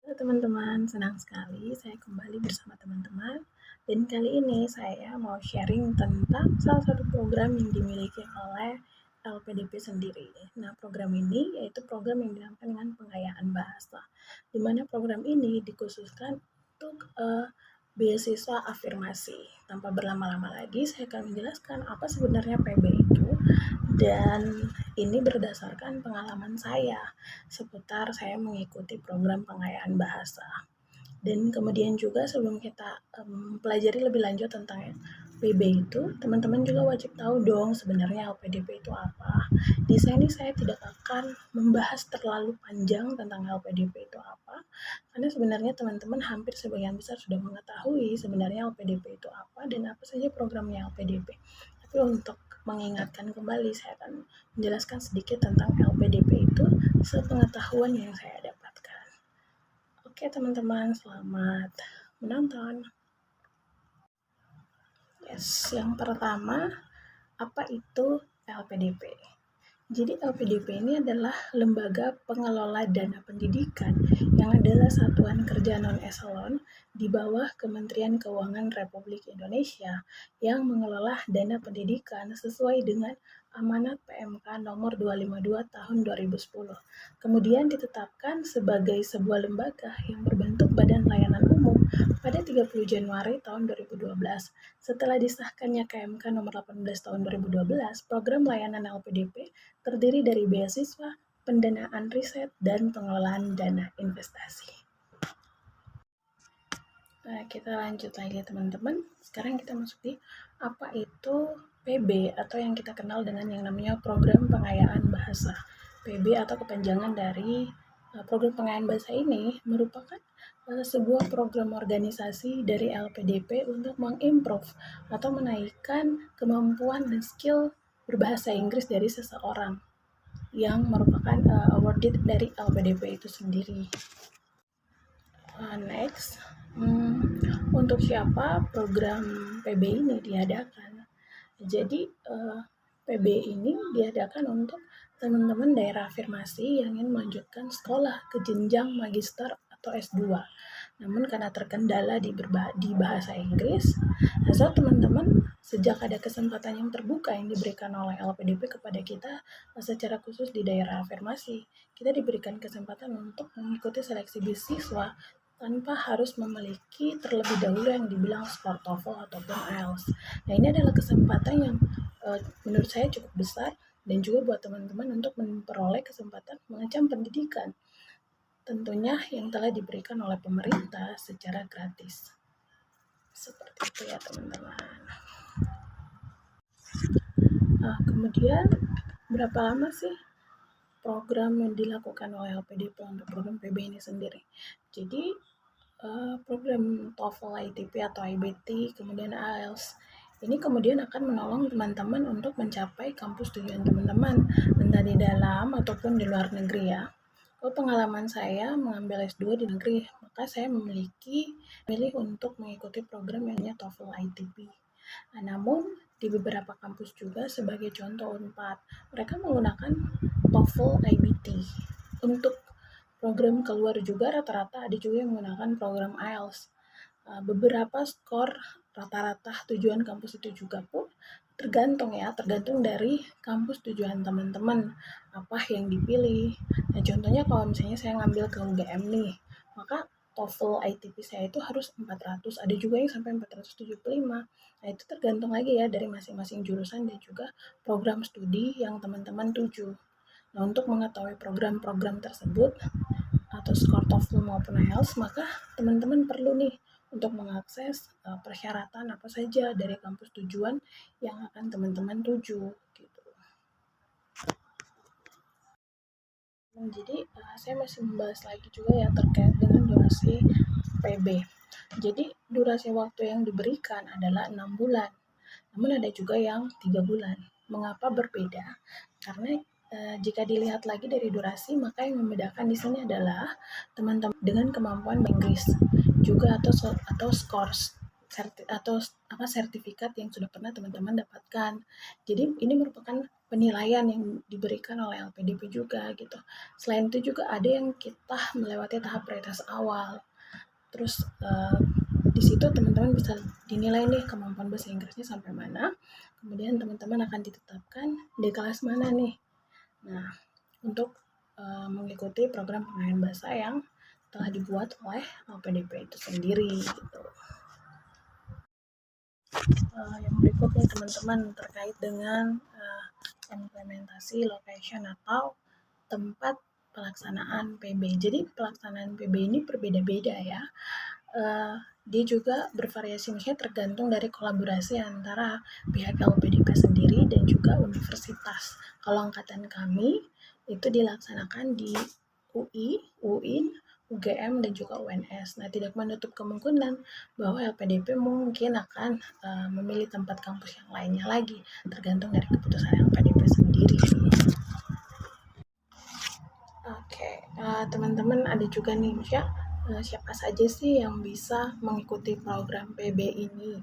Halo teman-teman, senang sekali saya kembali bersama teman-teman. Dan kali ini saya mau sharing tentang salah satu program yang dimiliki oleh LPDP sendiri. Nah, program ini yaitu program yang dinamakan dengan pengayaan bahasa, di mana program ini dikhususkan untuk beasiswa afirmasi. Tanpa berlama-lama lagi, saya akan menjelaskan apa sebenarnya PB itu, dan ini berdasarkan pengalaman saya seputar saya mengikuti program pengayaan bahasa. Dan kemudian juga sebelum kita pelajari lebih lanjut tentang PB itu, teman-teman juga wajib tahu dong sebenarnya LPDP itu apa. Di sini saya tidak akan membahas terlalu panjang tentang LPDP itu apa, karena sebenarnya teman-teman hampir sebagian besar sudah mengetahui sebenarnya LPDP itu apa dan apa saja programnya LPDP. Tapi untuk mengingatkan kembali, saya akan menjelaskan sedikit tentang LPDP itu sepengetahuan yang saya dapatkan. Oke teman-teman, selamat menonton. Yes, yang pertama, apa itu LPDP? Jadi LPDP ini adalah lembaga pengelola dana pendidikan yang adalah satuan kerja non-eselon di bawah Kementerian Keuangan Republik Indonesia yang mengelola dana pendidikan sesuai dengan amanat PMK nomor 252 tahun 2010. Kemudian ditetapkan sebagai sebuah lembaga yang berbentuk badan layanan umum pada 30 Januari tahun 2012. Setelah disahkannya KMK nomor 18 tahun 2012, program layanan LPDP terdiri dari beasiswa, pendanaan riset, dan pengelolaan dana investasi. Nah, kita lanjut lagi teman-teman. Sekarang kita masuk di apa itu PB atau yang kita kenal dengan yang namanya program pengayaan bahasa. PB atau kepanjangan dari program pengayaan bahasa ini merupakan sebuah program organisasi dari LPDP untuk mengimprove atau menaikkan kemampuan dan skill berbahasa Inggris dari seseorang yang merupakan awarded dari LPDP itu sendiri. Next, untuk siapa program PB ini diadakan? Jadi PB ini diadakan untuk teman-teman daerah afirmasi yang ingin melanjutkan sekolah ke jenjang magister atau S2. Namun karena terkendala di bahasa Inggris, asal teman-teman sejak ada kesempatan yang terbuka yang diberikan oleh LPDP kepada kita secara khusus di daerah afirmasi, kita diberikan kesempatan untuk mengikuti seleksi beasiswa tanpa harus memiliki terlebih dahulu yang dibilang skor TOEFL ataupun IELTS. Nah, ini adalah kesempatan yang menurut saya cukup besar dan juga buat teman-teman untuk memperoleh kesempatan mengecam pendidikan, tentunya yang telah diberikan oleh pemerintah secara gratis. Seperti itu ya teman-teman. Kemudian berapa lama sih program yang dilakukan oleh LPDP untuk program PB ini sendiri? Jadi program TOEFL, ITP atau IBT, kemudian IELTS ini kemudian akan menolong teman-teman untuk mencapai kampus tujuan teman-teman, entah di dalam ataupun di luar negeri ya. Kalau pengalaman saya mengambil S2 di negeri, maka saya memilih untuk mengikuti program yang namanya TOEFL ITP. Namun di beberapa kampus juga sebagai contoh Unpad, mereka menggunakan TOEFL IBT. Untuk program keluar juga rata-rata ada juga yang menggunakan program IELTS. Beberapa skor rata-rata tujuan kampus itu juga pun tergantung dari kampus tujuan teman-teman, apa yang dipilih. Nah, contohnya kalau misalnya saya ngambil ke UGM nih, maka TOEFL ITP saya itu harus 400, ada juga yang sampai 475. Nah, itu tergantung lagi ya dari masing-masing jurusan dan juga program studi yang teman-teman tuju. Nah, untuk mengetahui program-program tersebut atau skor TOEFL maupun IELTS, maka teman-teman perlu nih untuk mengakses persyaratan apa saja dari kampus tujuan yang akan teman-teman tuju gitu. Jadi saya masih membahas lagi juga ya terkait dengan durasi PB. Jadi durasi waktu yang diberikan adalah 6 bulan. Namun ada juga yang 3 bulan. Mengapa berbeda? Karena jika dilihat lagi dari durasi, maka yang membedakan di sini adalah teman-teman dengan kemampuan Inggris juga atau scores atau sertifikat yang sudah pernah teman-teman dapatkan. Jadi ini merupakan penilaian yang diberikan oleh LPDP juga gitu. Selain itu juga ada yang kita melewati tahap pretest awal. Terus di situ teman-teman bisa dinilai nih kemampuan bahasa Inggrisnya sampai mana. Kemudian teman-teman akan ditetapkan di kelas mana nih. Nah, untuk mengikuti program pengenalan bahasa yang telah dibuat oleh LPDP itu sendiri gitu. Yang berikutnya teman-teman terkait dengan implementasi location atau tempat pelaksanaan PB. Jadi pelaksanaan PB ini berbeda-beda ya. Dia juga bervariasi, maksudnya tergantung dari kolaborasi antara pihak LPDP sendiri dan juga universitas. Kalau angkatan kami itu dilaksanakan di UI, UIN, UGM, dan juga UNS. Nah, tidak menutup kemungkinan bahwa LPDP mungkin akan memilih tempat kampus yang lainnya lagi, tergantung dari keputusan LPDP sendiri. Oke, teman-teman ada juga nih, maksudnya siapa saja sih yang bisa mengikuti program PB ini?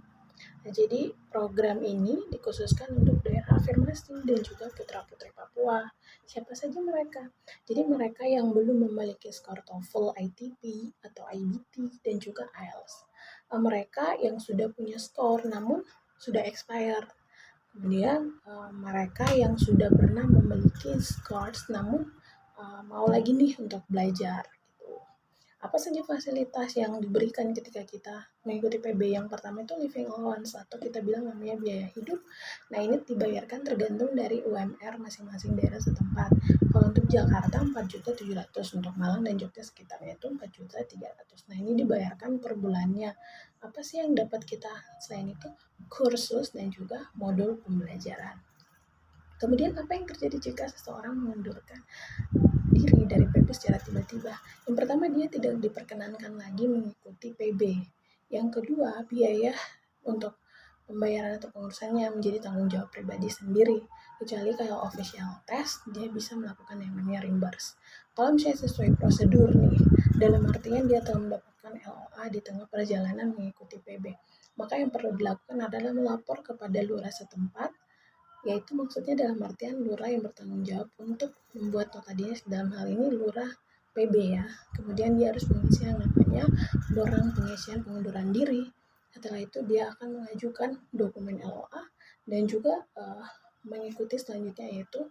Nah, jadi program ini dikhususkan untuk daerah afirmasi dan juga putra-putri Papua. Siapa saja mereka? Jadi mereka yang belum memiliki skor TOEFL, ITP, atau IBT, dan juga IELTS. Mereka yang sudah punya skor namun sudah expired. Kemudian mereka yang sudah pernah memiliki scores namun mau lagi nih untuk belajar gitu. Apa saja fasilitas yang diberikan ketika kita mengikuti PB? Yang pertama itu living allowance atau kita bilang namanya biaya hidup. Nah, ini dibayarkan tergantung dari UMR masing-masing daerah setempat. Kalau untuk Jakarta 4.700.000, untuk Malang dan Jogja sekitarnya itu 4.300.000. Nah, ini dibayarkan per bulannya. Apa sih yang dapat kita selain itu? Kursus dan juga modul pembelajaran. Kemudian apa yang terjadi jika seseorang mengundurkan diri dari PB secara tiba-tiba? Yang pertama, dia tidak diperkenankan lagi mengikuti PB. Yang kedua, biaya untuk pembayaran atau pengurusannya menjadi tanggung jawab pribadi sendiri. Kecuali kalau official test, dia bisa melakukan yang namanya reimburse. Kalau misalnya sesuai prosedur nih, dalam artian dia telah mendapatkan LOA di tengah perjalanan mengikuti PB, maka yang perlu dilakukan adalah melapor kepada lurah setempat, yaitu maksudnya dalam artian lurah yang bertanggung jawab untuk membuat nota dinas, dalam hal ini lurah PB ya. Kemudian dia harus mengisi yang namanya borang pengisian pengunduran diri. Setelah itu dia akan mengajukan dokumen LOA dan juga mengikuti selanjutnya, yaitu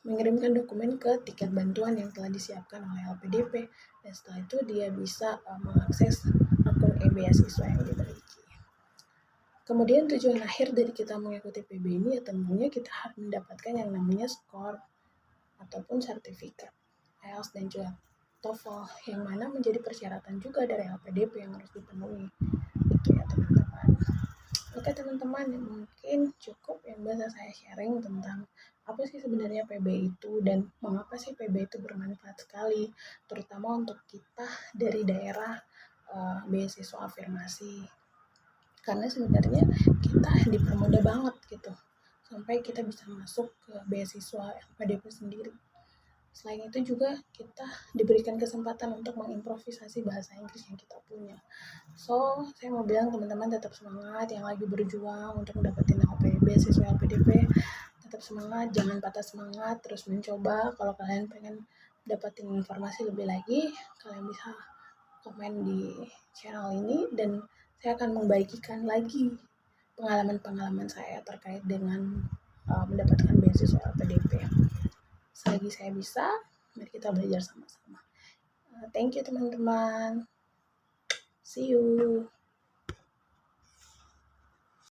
mengirimkan dokumen ke tiket bantuan yang telah disiapkan oleh LPDP, dan setelah itu dia bisa mengakses akun e-beasiswa yang dimiliki. Kemudian tujuan akhir dari kita mengikuti PB ini ya tentunya kita harus mendapatkan yang namanya skor ataupun sertifikat IELTS dan juga TOEFL, yang mana menjadi persyaratan juga dari LPDP yang harus dipenuhi. Gitu ya teman-teman. Oke teman-teman, mungkin cukup yang bisa saya sharing tentang apa sih sebenarnya PB itu dan mengapa sih PB itu bermanfaat sekali, terutama untuk kita dari daerah beasiswa afirmasi. Karena sebenarnya kita dipermudah banget gitu sampai kita bisa masuk ke beasiswa LPDP sendiri. Selain itu juga kita diberikan kesempatan untuk mengimprovisasi bahasa Inggris yang kita punya. So, saya mau bilang teman-teman tetap semangat yang lagi berjuang untuk mendapatkan beasiswa LPDP. Tetap semangat, jangan patah semangat, terus mencoba. Kalau kalian pengen dapetin informasi lebih lagi, kalian bisa komen di channel ini dan saya akan membagikan lagi pengalaman-pengalaman saya terkait dengan mendapatkan beasiswa LPDP. Selagi saya bisa, mari kita belajar sama-sama. Thank you teman-teman. See you.